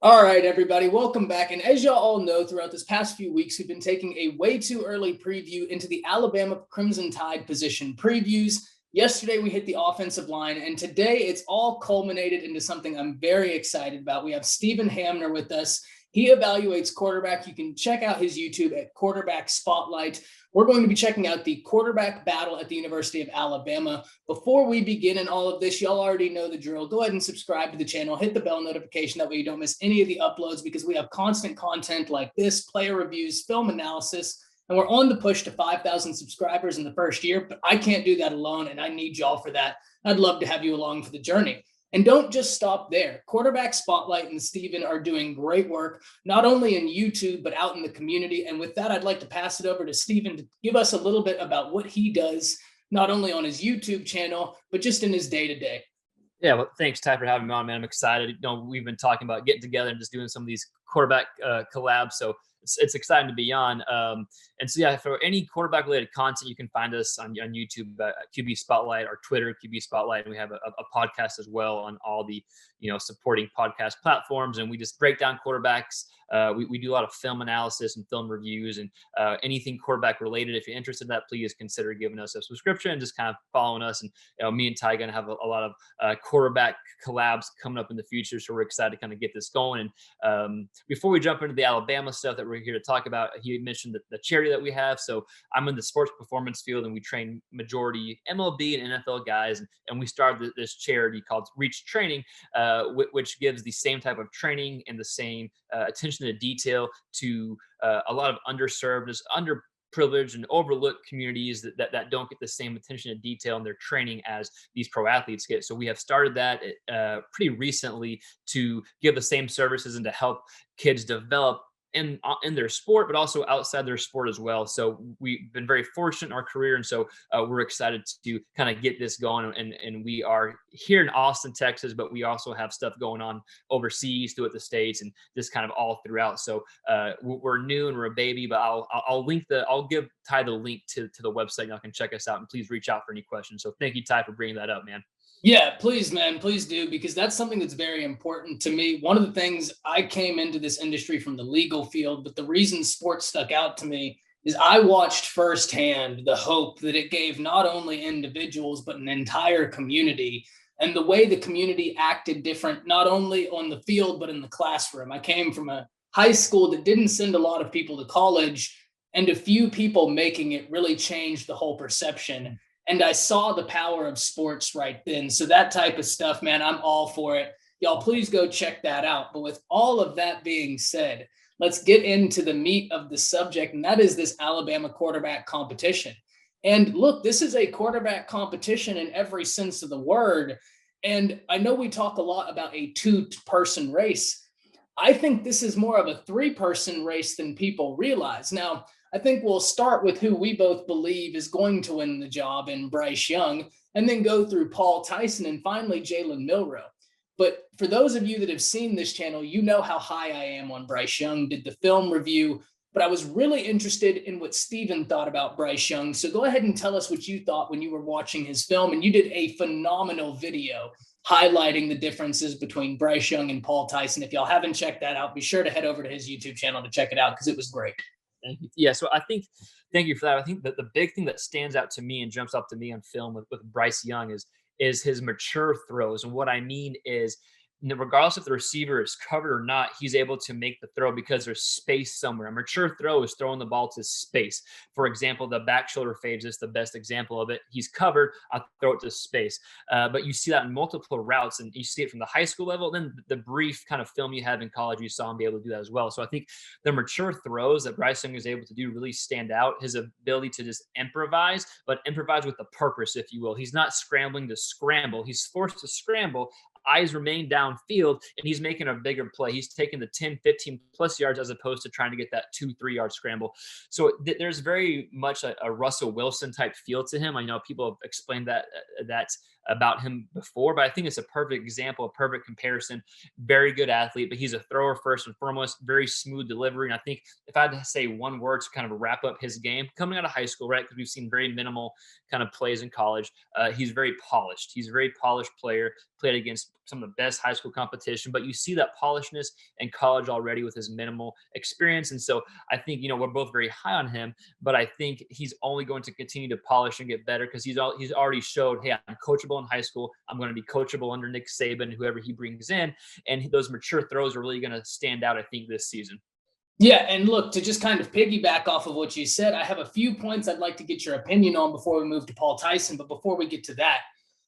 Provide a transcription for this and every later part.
All right, everybody, welcome back. And as y'all all know, throughout this past few weeks, we've been taking a way too early preview into the Alabama Crimson Tide position previews. Yesterday, we hit the offensive line, and today it's all culminated into something I'm very excited about. We have Stephen Hamner with us. He evaluates quarterback. You can check out his YouTube at Quarterback Spotlight. We're going to be checking out the quarterback battle at the University of Alabama. Before we begin in all of this, y'all already know the drill. Go ahead and subscribe to the channel. Hit the bell notification. That way you don't miss any of the uploads because we have constant content like this, player reviews, film analysis, and we're on the push to 5,000 subscribers in the first year, but I can't do that alone, and I need y'all for that. I'd love to have you along for the journey. And don't just stop there. Quarterback Spotlight and Steven are doing great work, not only in YouTube, but out in the community. And with that, I'd like to pass it over to Steven to give us a little bit about what he does, not only on his YouTube channel, but just in his day-to-day. Yeah, well, thanks, Ty, for having me on, man. I'm excited. We've been talking about getting together and just doing some of these quarterback collabs, so it's exciting to be on. And so, yeah, for any quarterback-related content, you can find us on YouTube at QB Spotlight, or Twitter, QB Spotlight, and we have a podcast as well on all the supporting podcast platforms, and we just break down quarterbacks. We do a lot of film analysis and film reviews and anything quarterback related. If you're interested in that, please consider giving us a subscription and just kind of following us. And me and Ty going to have a lot of quarterback collabs coming up in the future, so we're excited to kind of get this going. And before we jump into the Alabama stuff that we're here to talk about, he mentioned the charity that we have. So I'm in the sports performance field, and we train majority MLB and NFL guys, and we started this charity called Reach Training, which gives the same type of training and the same attention to detail to a lot of underserved, underprivileged, and overlooked communities that don't get the same attention to detail in their training as these pro athletes get. So we have started that pretty recently to give the same services and to help kids develop in their sport, but also outside their sport as well. So we've been very fortunate in our career, and so we're excited to kind of get this going. And we are here in Austin, Texas, but we also have stuff going on overseas throughout the states, and just kind of all throughout. So we're new and we're a baby, but I'll give Ty the link to the website, and y'all can check us out. And please reach out for any questions. So thank you, Ty, for bringing that up, man. Yeah, please, man, please do, because that's something that's very important to me. One of the things, I came into this industry from the legal field, but the reason sports stuck out to me is I watched firsthand the hope that it gave not only individuals, but an entire community, and the way the community acted different, not only on the field, but in the classroom. I came from a high school that didn't send a lot of people to college, and a few people making it really changed the whole perception. And I saw the power of sports right then. So that type of stuff, man, I'm all for it. Y'all, please go check that out. But with all of that being said, let's get into the meat of the subject, and that is this Alabama quarterback competition. And look, this is a quarterback competition in every sense of the word. And I know we talk a lot about a two-person race. I think this is more of a three-person race than people realize. Now, I think we'll start with who we both believe is going to win the job in Bryce Young, and then go through Paul Tyson, and finally Jalen Milroe. But for those of you that have seen this channel, you know how high I am on Bryce Young, did the film review, but I was really interested in what Steven thought about Bryce Young. So go ahead and tell us what you thought when you were watching his film, and you did a phenomenal video highlighting the differences between Bryce Young and Paul Tyson. If y'all haven't checked that out, be sure to head over to his YouTube channel to check it out, because it was great. Yeah, so thank you for that. I think that the big thing that stands out to me and jumps up to me on film with Bryce Young is his mature throws. And what I mean is, regardless if the receiver is covered or not, he's able to make the throw because there's space somewhere. A mature throw is throwing the ball to space. For example, the back shoulder fades is the best example of it. He's covered, I'll throw it to space. But you see that in multiple routes, and you see it from the high school level. Then the brief kind of film you have in college, you saw him be able to do that as well. So I think the mature throws that Bryce Young is able to do really stand out. His ability to just improvise, but improvise with a purpose, if you will. He's not scrambling to scramble. He's forced to scramble. Eyes remain downfield, and he's making a bigger play. He's taking the 10, 15 plus yards as opposed to trying to get that 2-3 yard scramble. So there's very much a Russell Wilson type feel to him. I know people have explained that about him before, but I think it's a perfect example, a perfect comparison. Very good athlete, but he's a thrower first and foremost, very smooth delivery. And I think if I had to say one word to kind of wrap up his game coming out of high school, right? Because we've seen very minimal kind of plays in college. He's very polished. He's a very polished player, played against some of the best high school competition, but you see that polishedness in college already with his minimal experience. And so I think, we're both very high on him, but I think he's only going to continue to polish and get better because he's already showed, hey, I'm coachable in high school. I'm going to be coachable under Nick Saban, whoever he brings in. And those mature throws are really going to stand out, I think, this season. Yeah, and look, to just kind of piggyback off of what you said, I have a few points I'd like to get your opinion on before we move to Paul Tyson. But before we get to that,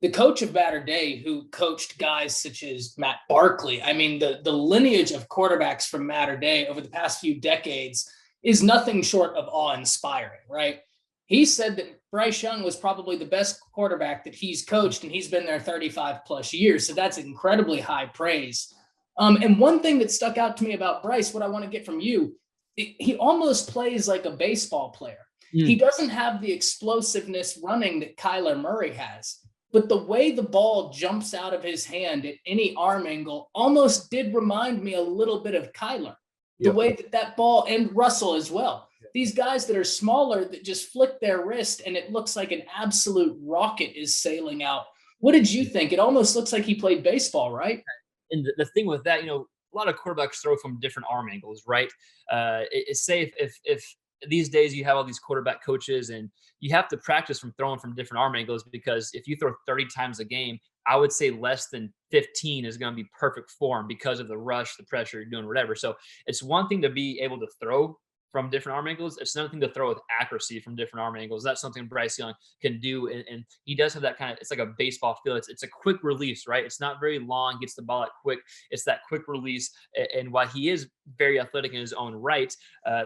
the coach of Mater Dei, who coached guys such as Matt Barkley, I mean, the lineage of quarterbacks from Mater Dei over the past few decades is nothing short of awe-inspiring, right? He said that Bryce Young was probably the best quarterback that he's coached, and he's been there 35 plus years. So that's incredibly high praise. And one thing that stuck out to me about Bryce, what I want to get from you, he almost plays like a baseball player. He doesn't have the explosiveness running that Kyler Murray has, but the way the ball jumps out of his hand at any arm angle almost did remind me a little bit of Kyler. The way that ball, and Russell as well. These guys that are smaller that just flick their wrist and it looks like an absolute rocket is sailing out. What did you think? It almost looks like he played baseball, right? And the thing with that, a lot of quarterbacks throw from different arm angles, right? It's safe if these days you have all these quarterback coaches and you have to practice from throwing from different arm angles, because if you throw 30 times a game, I would say less than 15 is going to be perfect form because of the rush, the pressure you're doing, whatever. So it's one thing to be able to throw from different arm angles. It's another thing to throw with accuracy from different arm angles. That's something Bryce Young can do. And he does have that kind of, it's like a baseball feel. It's a quick release, right? It's not very long, gets the ball out quick. It's that quick release. And while he is very athletic in his own right,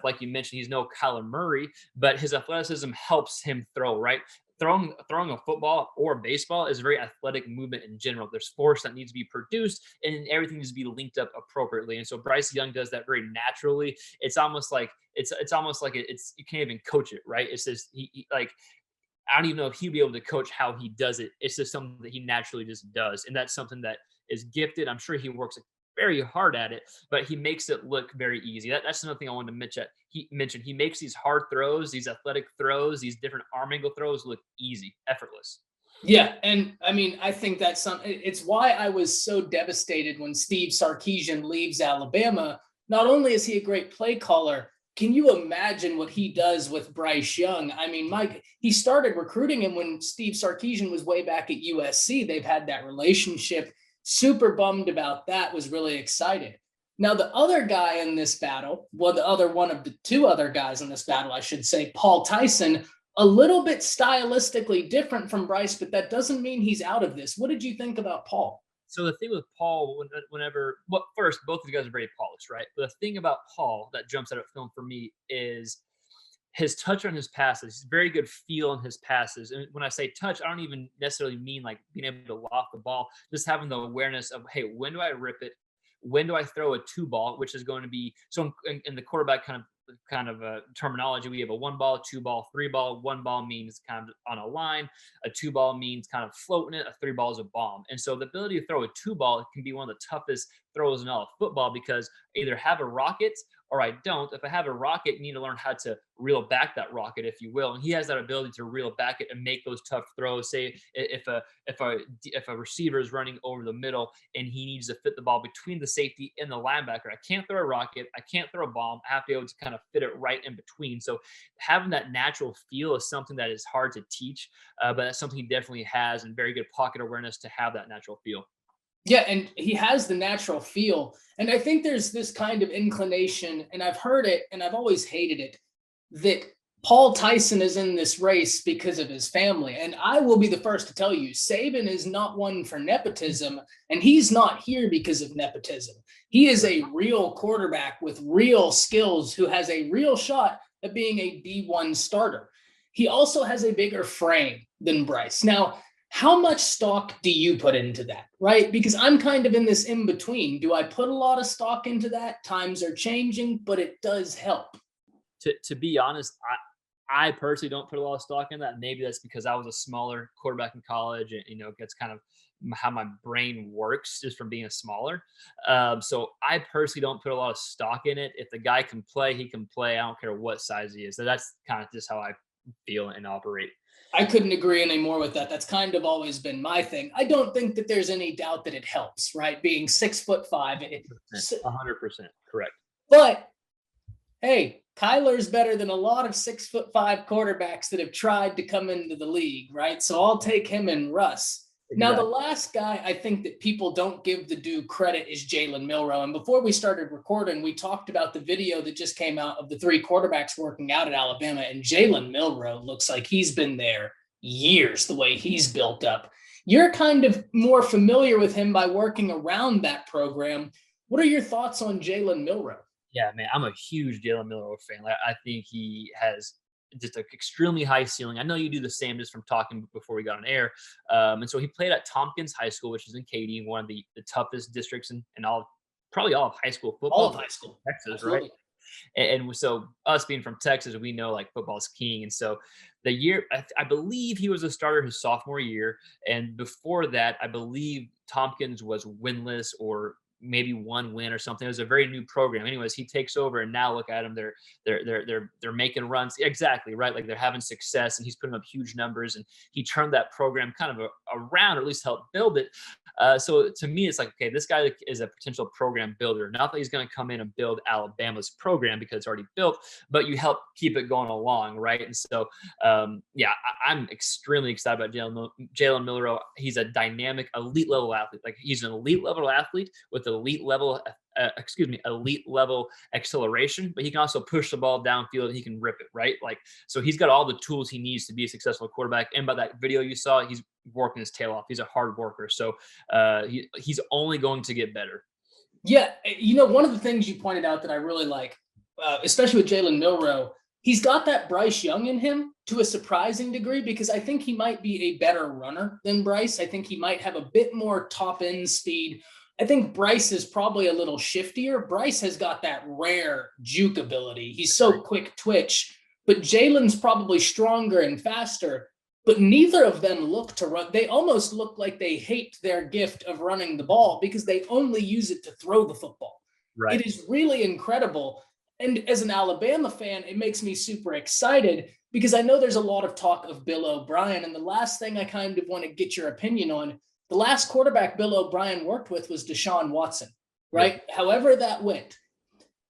like you mentioned, he's no Kyler Murray, but his athleticism helps him throw, right? Throwing a football or baseball is a very athletic movement in general. There's force that needs to be produced, and everything needs to be linked up appropriately. And so Bryce Young does that very naturally. It's almost like you can't even coach it, right? It's just he like, I don't even know if he'd be able to coach how he does it. It's just something that he naturally just does, and that's something that is gifted. I'm sure he works very hard at it, but he makes it look very easy. That's another thing I wanted to mention. He makes these hard throws, these athletic throws, these different arm angle throws look easy, effortless. Yeah, and I mean, I think it's why I was so devastated when Steve Sarkisian leaves Alabama. Not only is he a great play caller, can you imagine what he does with Bryce Young? I mean, Mike, he started recruiting him when Steve Sarkisian was way back at USC. They've had that relationship. Super bummed about that, was really excited. Now, the other guy in this battle, well, the other one of the two other guys in this battle, I should say, Paul Tyson, a little bit stylistically different from Bryce, but that doesn't mean he's out of this. What did you think about Paul? So the thing with Paul, first, both of you guys are very polished, right? But the thing about Paul that jumps out of film for me is his touch on his passes. He's very good feel on his passes. And when I say touch, I don't even necessarily mean like being able to loft the ball, just having the awareness of, hey, when do I rip it? When do I throw a two ball, which is going to be, so in the quarterback kind of terminology, we have a one ball, two ball, three ball. One ball means kind of on a line. A two ball means kind of floating it. A three ball is a bomb. And so the ability to throw a two ball can be one of the toughest throws in all of football, because I either have a rocket or I don't. If I have a rocket, you need to learn how to reel back that rocket, if you will. And he has that ability to reel back it and make those tough throws. Say if a receiver is running over the middle and he needs to fit the ball between the safety and the linebacker, I can't throw a rocket, I can't throw a bomb. I have to be able to kind of fit it right in between. So having that natural feel is something that is hard to teach, but that's something he definitely has, and very good pocket awareness to have that natural feel. Yeah, and he has the natural feel. And I think there's this kind of inclination, and I've heard it and I've always hated it, that Paul Tyson is in this race because of his family. And I will be the first to tell you, Saban is not one for nepotism, and he's not here because of nepotism. He is a real quarterback with real skills who has a real shot at being a D1 starter. He also has a bigger frame than Bryce. Now, how much stock do you put into that, right? Because I'm kind of in this in between. Do I put a lot of stock into that? Times are changing, but it does help. To be honest, I personally don't put a lot of stock in that. Maybe that's because I was a smaller quarterback in college, and that's kind of how my brain works just from being a smaller. So I personally don't put a lot of stock in it. If the guy can play, he can play. I don't care what size he is. So that's kind of just how I feel and operate. I couldn't agree any more with that. That's kind of always been my thing. I don't think that there's any doubt that it helps, right? Being 6'5", 100% correct. but hey, Kyler's better than a lot of 6'5" quarterbacks that have tried to come into the league, right? So I'll take him and Russ. Now, the Exactly. last guy I think that people don't give the due credit is Jalen Milroe. And before we started recording, we talked about the video that just came out of the 3 quarterbacks working out at Alabama. And Jalen Milroe looks like he's been there years, the way he's built up. You're kind of more familiar with him by working around that program. What are your thoughts on Jalen Milroe? Yeah, man, I'm a huge Jalen Milroe fan. I think he has just an extremely high ceiling. I know you do the same just from talking before we got on air. And so he played at Tompkins High School, which is in Katy, one of the toughest districts in probably all of high school All football, of high school. Texas, right? Absolutely. And so us being from Texas, we know like football's king. And so the year, I believe he was a starter his sophomore year. And before that, I believe Tompkins was winless or maybe one win or something. It was a very new program. Anyways, he takes over and now look at him. They're making runs. Exactly, right? Like they're having success and he's putting up huge numbers and he turned that program kind of around, or at least helped build it. So to me, it's like, okay, this guy is a potential program builder. Not that he's going to come in and build Alabama's program because it's already built, but you help keep it going along, right? And so, yeah, I'm extremely excited about Jalen Milroe. He's a dynamic, elite level athlete. Like he's an elite level athlete with elite level acceleration, but he can also push the ball downfield and he can rip it, right? Like, so he's got all the tools he needs to be a successful quarterback. And by that video you saw, he's working his tail off. He's a hard worker. So he's only going to get better. Yeah, one of the things you pointed out that I really like, especially with Jalen Milroe, he's got that Bryce Young in him to a surprising degree because I think he might be a better runner than Bryce. I think he might have a bit more top end speed. I think Bryce is probably a little shiftier. Bryce has got that rare juke ability. He's so quick twitch, but Jalen's probably stronger and faster. But neither of them look to run. They almost look like they hate their gift of running the ball because they only use it to throw the football. Right. It is really incredible. And as an Alabama fan, it makes me super excited because I know there's a lot of talk of Bill O'Brien. And the last thing I kind of want to get your opinion on, the last quarterback Bill O'Brien worked with was Deshaun Watson, right? Yep. However that went.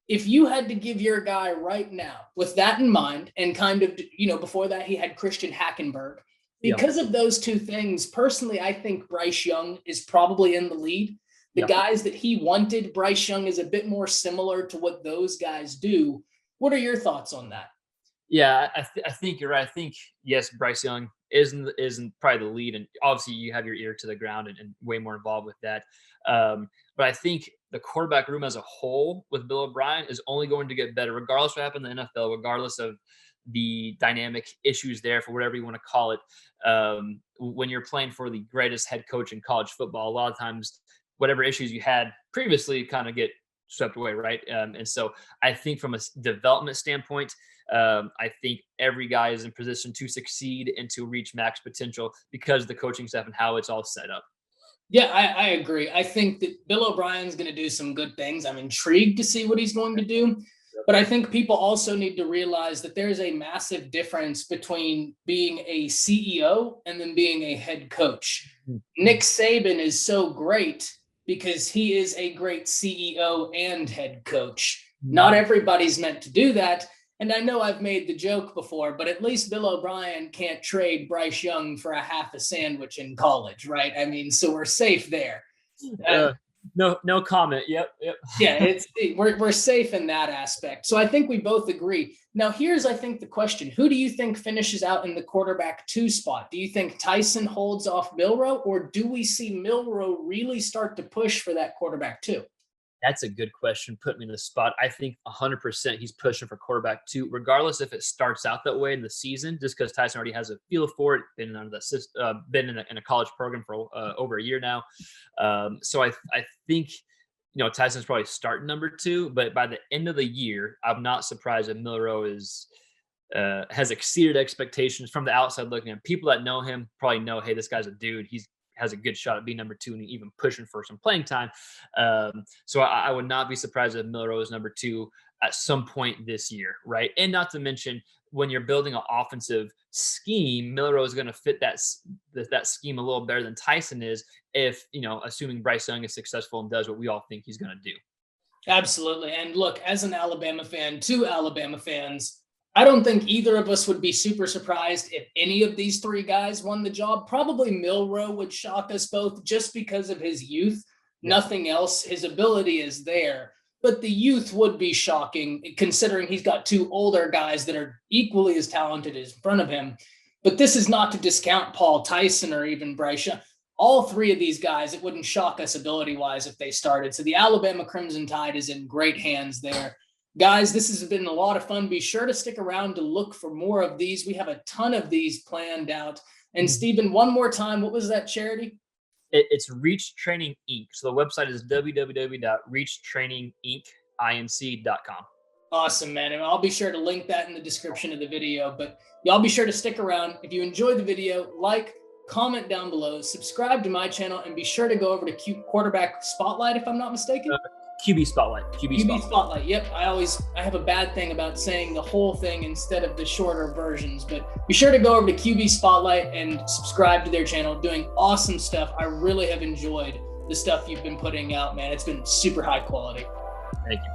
If you had to give your guy right now with that in mind, and kind of, before that he had Christian Hackenberg, because of those two things, personally, I think Bryce Young is probably in the lead. The guys that he wanted, Bryce Young is a bit more similar to what those guys do. What are your thoughts on that? Yeah, I think you're right. I think, yes, Bryce Young isn't probably the lead, and obviously you have your ear to the ground and way more involved with that. But I think the quarterback room as a whole with Bill O'Brien is only going to get better, regardless of what happened in the NFL, regardless of the dynamic issues there, for whatever you want to call it. When you're playing for the greatest head coach in college football, a lot of times whatever issues you had previously kind of get swept away, right? And so I think from a development standpoint, I think every guy is in position to succeed and to reach max potential because of the coaching staff and how it's all set up. Yeah, I agree. I think that Bill O'Brien's going to do some good things. I'm intrigued to see what he's going to do. But I think people also need to realize that there's a massive difference between being a CEO and then being a head coach. Nick Saban is so great because he is a great CEO and head coach. Not everybody's meant to do that. And I know I've made the joke before, but at least Bill O'Brien can't trade Bryce Young for a half a sandwich in college, right? I mean, so we're safe there. No comment. Yep. Yeah, we're safe in that aspect. So I think we both agree. Now, here's, I think, the question. Who do you think finishes out in the quarterback 2 spot? Do you think Tyson holds off Milroe, or do we see Milroe really start to push for that quarterback 2? That's a good question. Put me in the spot. I think 100% he's pushing for quarterback 2, regardless if it starts out that way in the season, just because Tyson already has a feel for it, been under the system, been in a college program for over a year now. So I think, Tyson's probably starting number 2, but by the end of the year, I'm not surprised that Milroe is has exceeded expectations from the outside looking in. People that know him probably know, hey, this guy's a dude. He has a good shot at being number 2 and even pushing for some playing time. So I would not be surprised if Milroe is number 2 at some point this year, right? And not to mention, when you're building an offensive scheme, Milroe is going to fit that scheme a little better than Tyson is, if, assuming Bryce Young is successful and does what we all think he's going to do. Absolutely. And look, as an Alabama fan, 2 Alabama fans, I don't think either of us would be super surprised if any of these 3 guys won the job. Probably Milroe would shock us both just because of his youth. Yeah. Nothing else. His ability is there. But the youth would be shocking, considering he's got 2 older guys that are equally as talented as in front of him. But this is not to discount Paul Tyson or even Bryce Young. All 3 of these guys, it wouldn't shock us ability-wise if they started. So the Alabama Crimson Tide is in great hands there. Guys, this has been a lot of fun. Be sure to stick around to look for more of these. We have a ton of these planned out. And Stephen, one more time, what was that charity? It's Reach Training Inc. So the website is www.reachtraininginc.com. Awesome, man. And I'll be sure to link that in the description of the video. But y'all be sure to stick around. If you enjoyed the video, like, comment down below, subscribe to my channel, and be sure to go over to Quarterback Spotlight, if I'm not mistaken. QB Spotlight. QB Spotlight. Yep. I have a bad thing about saying the whole thing instead of the shorter versions, but be sure to go over to QB Spotlight and subscribe to their channel. Doing awesome stuff. I really have enjoyed the stuff you've been putting out, man. It's been super high quality. Thank you.